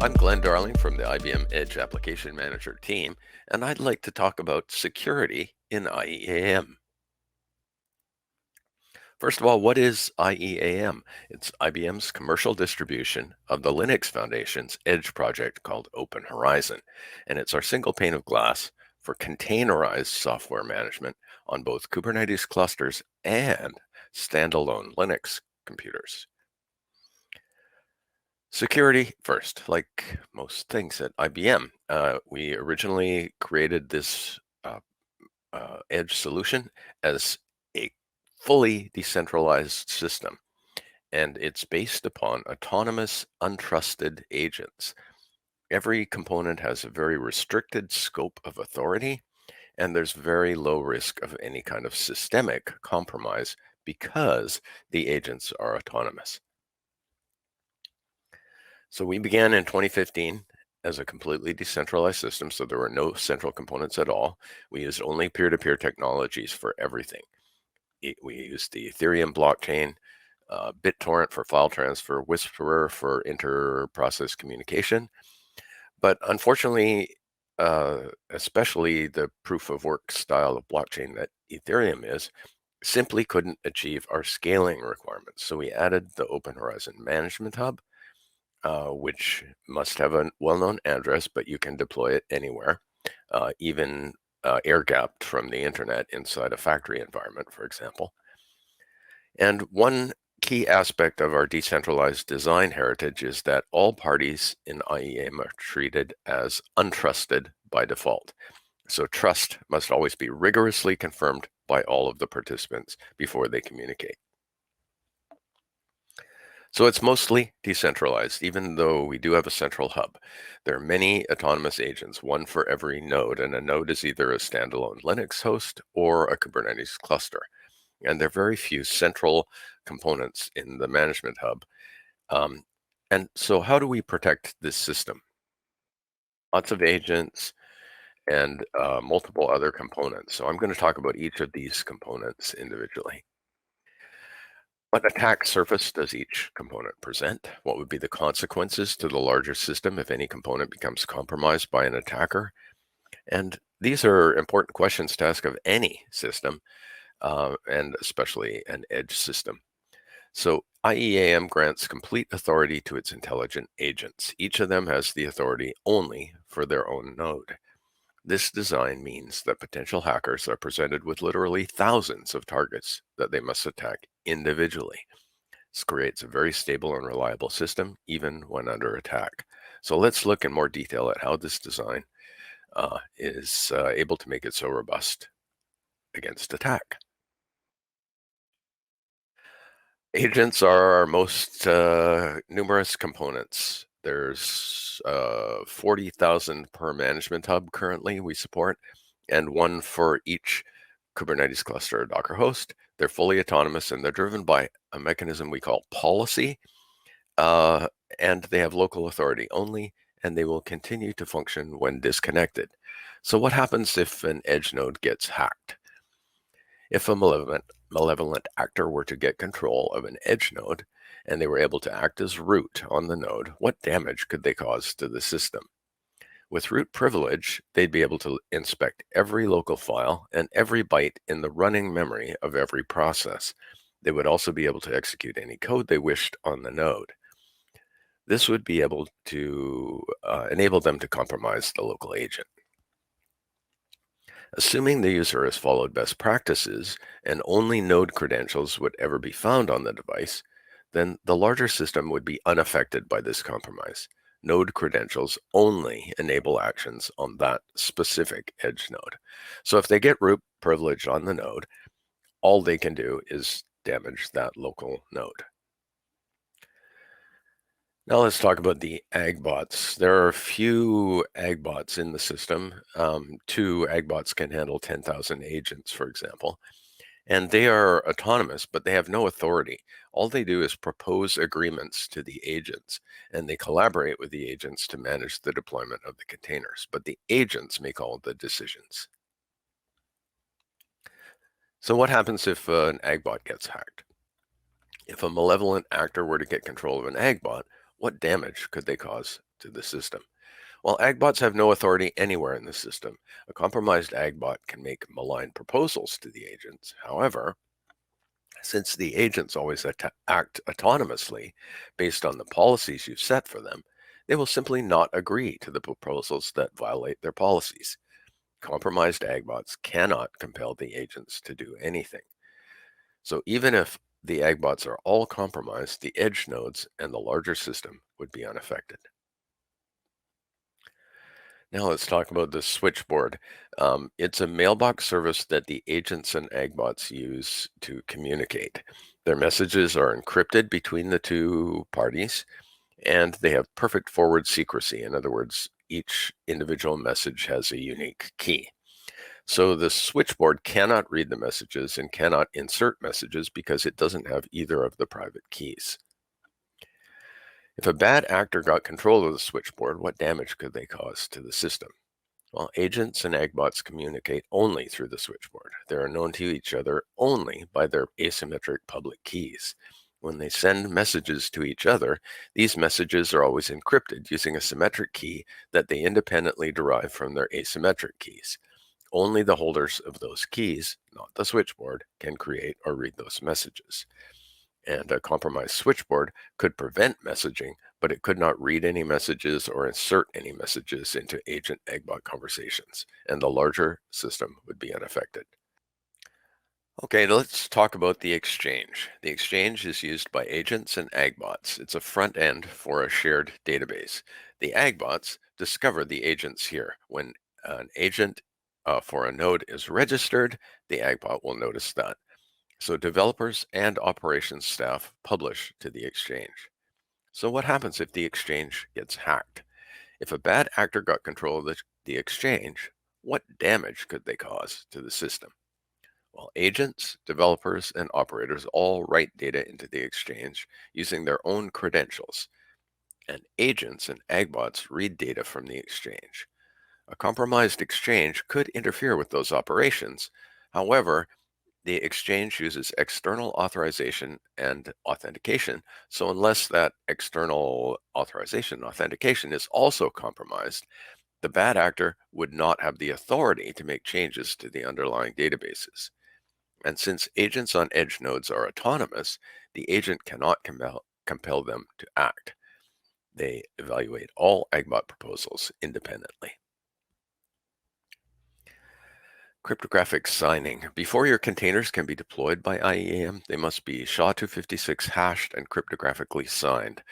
I'm Glen Darling from the IBM Edge Application Manager team, and I'd like to talk about security in IEAM. First of all, what is IEAM? It's IBM's commercial distribution of the Linux Foundation's Edge project called Open Horizon, and it's our single pane of glass for containerized software management on both Kubernetes clusters and standalone Linux computers. Security first, like most things at IBM. We originally created this Edge solution as a fully decentralized system, and it's based upon autonomous, untrusted agents. Every component has a very restricted scope of authority, and there's very low risk of any kind of systemic compromise because the agents are autonomous. So we began in 2015 as a completely decentralized system, so there were no central components at all. We used only peer-to-peer technologies for everything. We used the Ethereum blockchain, BitTorrent for file transfer, Whisperer for inter-process communication. But unfortunately, especially the proof of work style of blockchain that Ethereum is, simply couldn't achieve our scaling requirements. So we added the Open Horizon Management Hub, which must have a well-known address, but you can deploy it anywhere, even air-gapped from the internet inside a factory environment, for example. And one key aspect of our decentralized design heritage is that all parties in IEAM are treated as untrusted by default. So trust must always be rigorously confirmed by all of the participants before they communicate. So it's mostly decentralized, even though we do have a central hub. There are many autonomous agents, one for every node, and a node is either a standalone Linux host or a Kubernetes cluster. And there are very few central components in the management hub. And so how do we protect this system? Lots of agents and multiple other components. So I'm going to talk about each of these components individually. What attack surface does each component present? What would be the consequences to the larger system if any component becomes compromised by an attacker? And these are important questions to ask of any system, and especially an edge system. So IEAM grants complete authority to its intelligent agents. Each of them has the authority only for their own node. This design means that potential hackers are presented with literally thousands of targets that they must attack individually. This creates a very stable and reliable system, even when under attack. So let's look in more detail at how this design is able to make it so robust against attack. Agents are our most numerous components. There's 40,000 per management hub currently we support, and one for each Kubernetes cluster or Docker host. They're fully autonomous, and they're driven by a mechanism we call policy, and they have local authority only, and they will continue to function when disconnected. So what happens if an edge node gets hacked? If a malevolent actor were to get control of an edge node and they were able to act as root on the node, what damage could they cause to the system? With root privilege, they'd be able to inspect every local file and every byte in the running memory of every process. They would also be able to execute any code they wished on the node. This would be able to enable them to compromise the local agent. Assuming the user has followed best practices and only node credentials would ever be found on the device, then the larger system would be unaffected by this compromise. Node credentials only enable actions on that specific edge node. So if they get root privilege on the node, all they can do is damage that local node. Now let's talk about the agbots. There are a few agbots in the system. 2 agbots can handle 10,000 agents, for example. And they are autonomous, but they have no authority. All they do is propose agreements to the agents, and they collaborate with the agents to manage the deployment of the containers. But the agents make all the decisions. So what happens if an agbot gets hacked? If a malevolent actor were to get control of an agbot, what damage could they cause to the system. While agbots have no authority anywhere in the system, a compromised agbot can make malign proposals to the agents. However, since the agents always act autonomously based on the policies you've set for them, they will simply not agree to the proposals that violate their policies. Compromised agbots cannot compel the agents to do anything. So even if the agbots are all compromised, the edge nodes and the larger system would be unaffected. Now let's talk about the switchboard. It's a mailbox service that the agents and agbots use to communicate. Their messages are encrypted between the two parties, and they have perfect forward secrecy. In other words, each individual message has a unique key. So the switchboard cannot read the messages and cannot insert messages because it doesn't have either of the private keys. If a bad actor got control of the switchboard, what damage could they cause to the system? Well, agents and agbots communicate only through the switchboard. They are known to each other only by their asymmetric public keys. When they send messages to each other, these messages are always encrypted using a symmetric key that they independently derive from their asymmetric keys. Only the holders of those keys, not the switchboard, can create or read those messages. And a compromised switchboard could prevent messaging, but it could not read any messages or insert any messages into agent-agbot conversations, and the larger system would be unaffected. Okay, let's talk about the exchange. The exchange is used by agents and agbots. It's a front end for a shared database. The agbots discover the agents here. When an agent for a node is registered, the agbot will notice that. So developers and operations staff publish to the exchange. So what happens if the exchange gets hacked? If a bad actor got control of the exchange, what damage could they cause to the system? Well, agents, developers, and operators all write data into the exchange using their own credentials, and agents and agbots read data from the exchange. A compromised exchange could interfere with those operations. However, the exchange uses external authorization and authentication. So unless that external authorization and authentication is also compromised, the bad actor would not have the authority to make changes to the underlying databases. And since agents on edge nodes are autonomous, the agent cannot compel them to act. They evaluate all agbot proposals independently. Cryptographic signing. Before your containers can be deployed by IEAM, they must be SHA-256 hashed and cryptographically signed.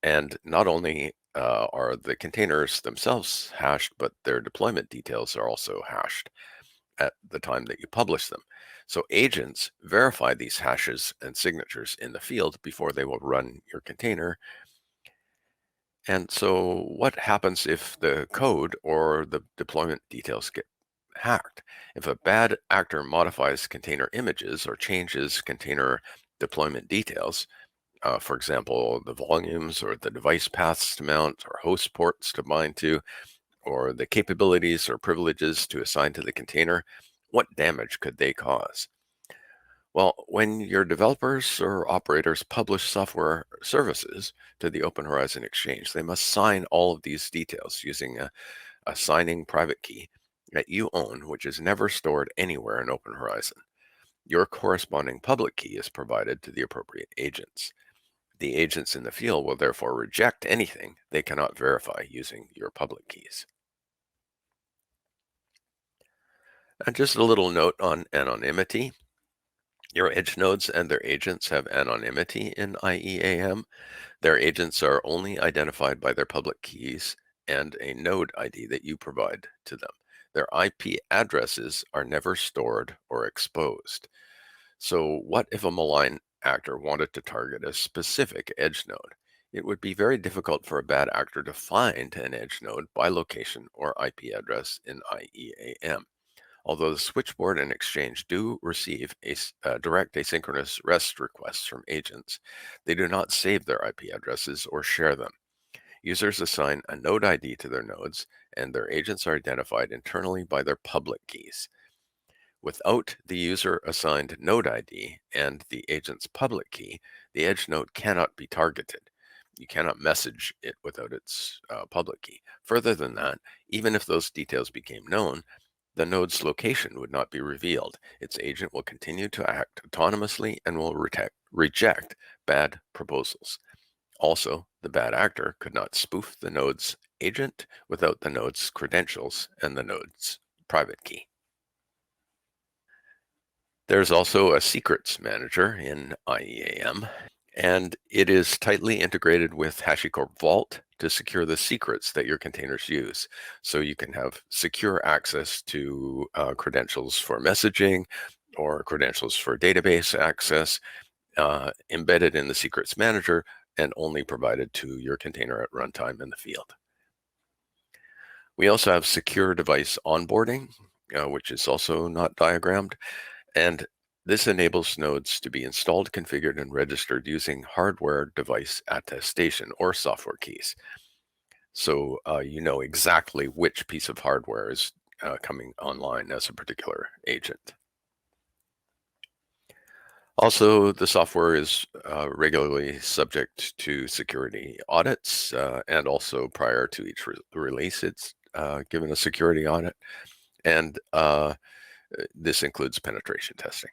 And not only are the containers themselves hashed, but their deployment details are also hashed at the time that you publish them. So agents verify these hashes and signatures in the field before they will run your container. And so what happens if the code or the deployment details get hacked? If a bad actor modifies container images or changes container deployment details, for example, the volumes or the device paths to mount or host ports to bind to, or the capabilities or privileges to assign to the container, what damage could they cause? Well, when your developers or operators publish software services to the Open Horizon Exchange, they must sign all of these details using a signing private key that you own, which is never stored anywhere in Open Horizon. Your corresponding public key is provided to the appropriate agents. The agents in the field will therefore reject anything they cannot verify using your public keys. And just a little note on anonymity. Your edge nodes and their agents have anonymity in IEAM. Their agents are only identified by their public keys and a node ID that you provide to them. Their IP addresses are never stored or exposed. So what if a malign actor wanted to target a specific edge node? It would be very difficult for a bad actor to find an edge node by location or IP address in IEAM. Although the switchboard and exchange do receive direct asynchronous REST requests from agents, they do not save their IP addresses or share them. Users assign a node ID to their nodes, and their agents are identified internally by their public keys. Without the user-assigned node ID and the agent's public key, the edge node cannot be targeted. You cannot message it without its public key. Further than that, even if those details became known, the node's location would not be revealed. Its agent will continue to act autonomously and will reject bad proposals. Also, the bad actor could not spoof the node's agent without the node's credentials and the node's private key. There's also a secrets manager in IEAM, and it is tightly integrated with HashiCorp Vault to secure the secrets that your containers use. So you can have secure access to credentials for messaging or credentials for database access embedded in the secrets manager and only provided to your container at runtime in the field. We also have secure device onboarding, which is also not diagrammed. And this enables nodes to be installed, configured, and registered using hardware device attestation or software keys. So you know exactly which piece of hardware is coming online as a particular agent. Also, the software is regularly subject to security audits, and also prior to each release, it's given a security audit. And this includes penetration testing.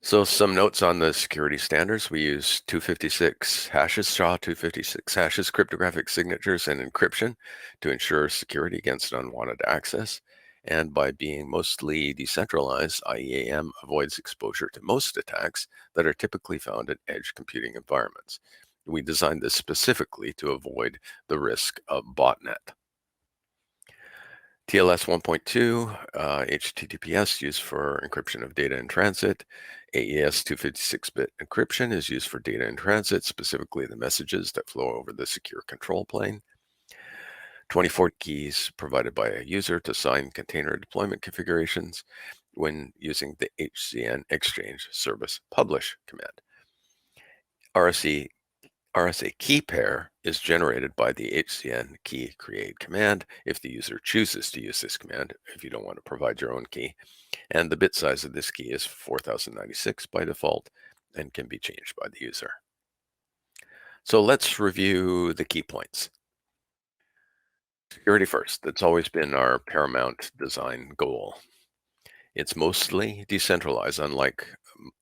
So some notes on the security standards. We use 256 hashes, SHA-256 hashes, cryptographic signatures, and encryption to ensure security against unwanted access. And by being mostly decentralized, IEAM avoids exposure to most attacks that are typically found in edge computing environments. We designed this specifically to avoid the risk of botnet. TLS 1.2, HTTPS used for encryption of data in transit. AES 256-bit encryption is used for data in transit, specifically the messages that flow over the secure control plane. 24 keys provided by a user to sign container deployment configurations when using the HCN exchange service publish command. RSA key pair is generated by the HCN key create command if the user chooses to use this command, if you don't want to provide your own key. And the bit size of this key is 4096 by default and can be changed by the user. So let's review the key points. Security first. That's always been our paramount design goal. It's mostly decentralized, unlike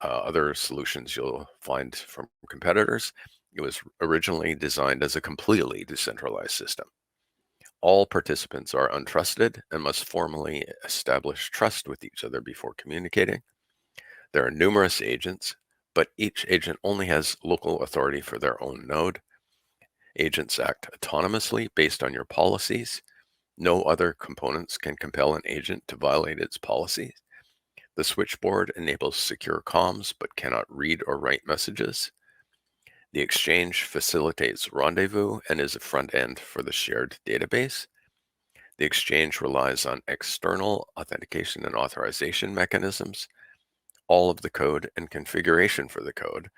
other solutions you'll find from competitors. It was originally designed as a completely decentralized system. All participants are untrusted and must formally establish trust with each other before communicating. There are numerous agents, but each agent only has local authority for their own node. Agents act autonomously based on your policies. No other components can compel an agent to violate its policies. The switchboard enables secure comms but cannot read or write messages. The exchange facilitates rendezvous and is a front end for the shared database. The exchange relies on external authentication and authorization mechanisms. All of the code and configuration for the code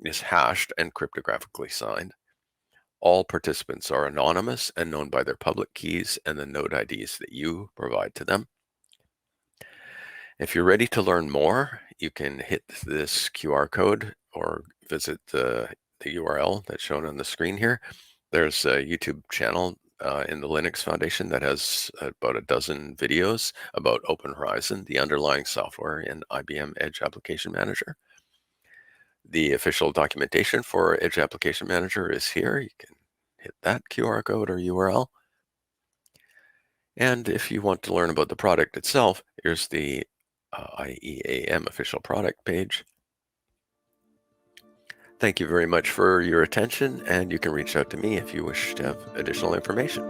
is hashed and cryptographically signed. All participants are anonymous and known by their public keys and the node IDs that you provide to them. If you're ready to learn more, you can hit this QR code or visit the URL that's shown on the screen here. There's a YouTube channel in the Linux Foundation that has about a dozen videos about Open Horizon, the underlying software in IBM Edge Application Manager. The official documentation for Edge Application Manager is here. You can hit that QR code or URL. And if you want to learn about the product itself, here's the IEAM official product page. Thank you very much for your attention, and you can reach out to me if you wish to have additional information.